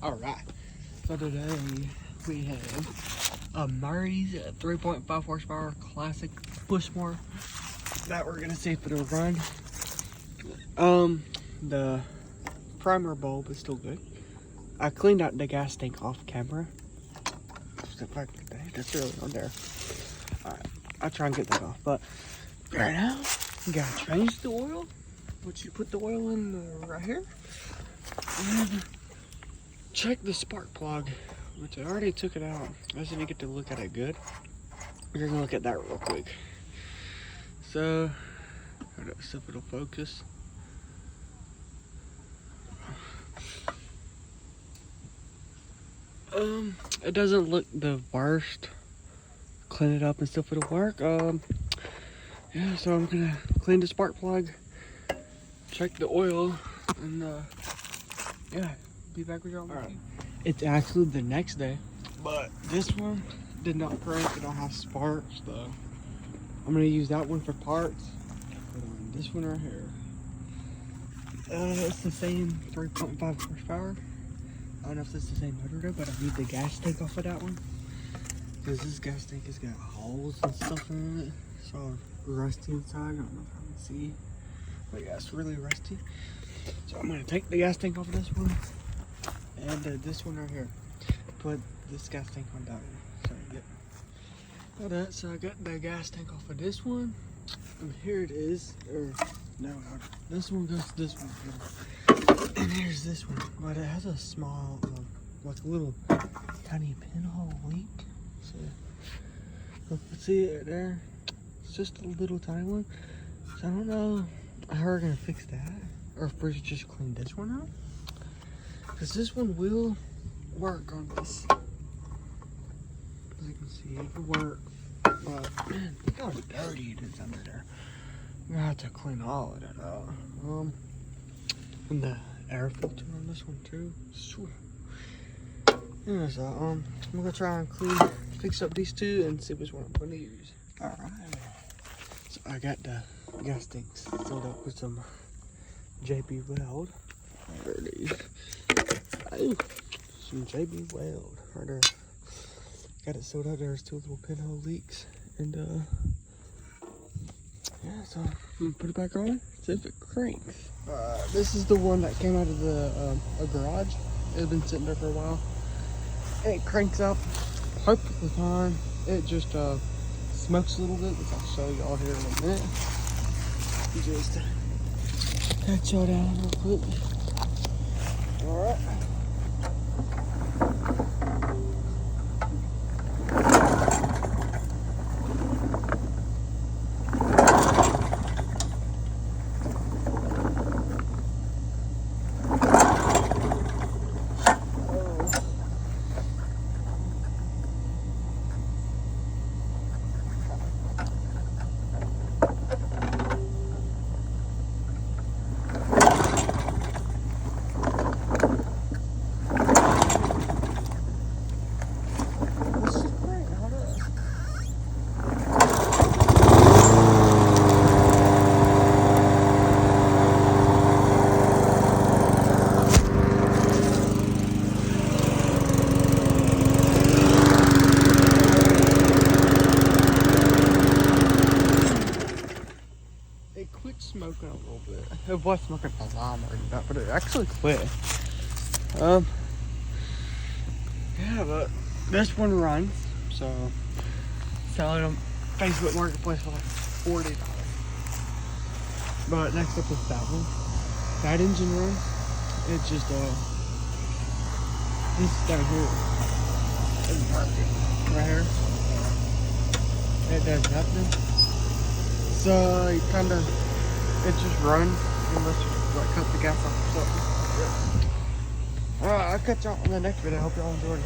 Alright, so today we have a Murray's 3.5 horsepower classic push mower that we're gonna see if it'll run. The primer bulb is still good. I cleaned out the gas tank off camera. That's really on there. Alright, I'll try and get that off, but right now you gotta change the oil, which you put the oil in right here. And check the spark plug, which I already took it out. I just need to get to look at it good. We're gonna look at that real quick. So, let's see if it'll focus. It doesn't look the worst. Clean it up and stuff, it'll work. Yeah, so I'm gonna clean the spark plug, check the oil, and yeah, be back with y'all. Alright, it's actually the next day, but this one did not crank. It don't have sparks though. I'm gonna use that one for parts. Put on this one right here. It's the same 3.5 horsepower. I don't know if it's the same motor though, but I need the gas tank off of that one, because this gas tank has got holes and stuff in it. It's all rusty inside. I don't know if I can see, but yeah, it's really rusty. So I'm gonna take the gas tank off of this one and this one right here. Put this gas tank on that one. So I so I got the gas tank off of this one, and here it is. Or no, this one goes to this one here. And here's this one, but it has a small, like a little tiny pinhole leak. So see it there? It's just a little tiny one. So I don't know how we're gonna fix that, or if we should just clean this one out, because this one will work on this. As you can see, it will work, but man, look how dirty it is under there. I'm gonna have to clean all of that out. And the air filter on this one too. Yeah, so I'm gonna try and fix up these two and see which one I'm gonna use. All right. So I got the gas tanks filled up with some JB Weld. There it is. Oh, some JB Weld right there. Got it sewed up. There's two little pinhole leaks, and yeah. So I'm gonna put it back on. See if it cranks. This is the one that came out of the a garage. It had been sitting there for a while. And it cranks up perfectly fine. It just smokes a little bit, which I'll show y'all here in a minute. Just cut y'all down real quick. Alright. Smoking a little bit. It was smoking a lot more than that, but it actually quit. Yeah, but this one runs, so selling them Facebook Marketplace for like $40. But next up is that one. That engine runs. It's just this down here is working right here. It does nothing. So you kind of. It just runs unless you like cut the gas off or something. Alright, I'll catch y'all on the next video. I hope y'all enjoyed it.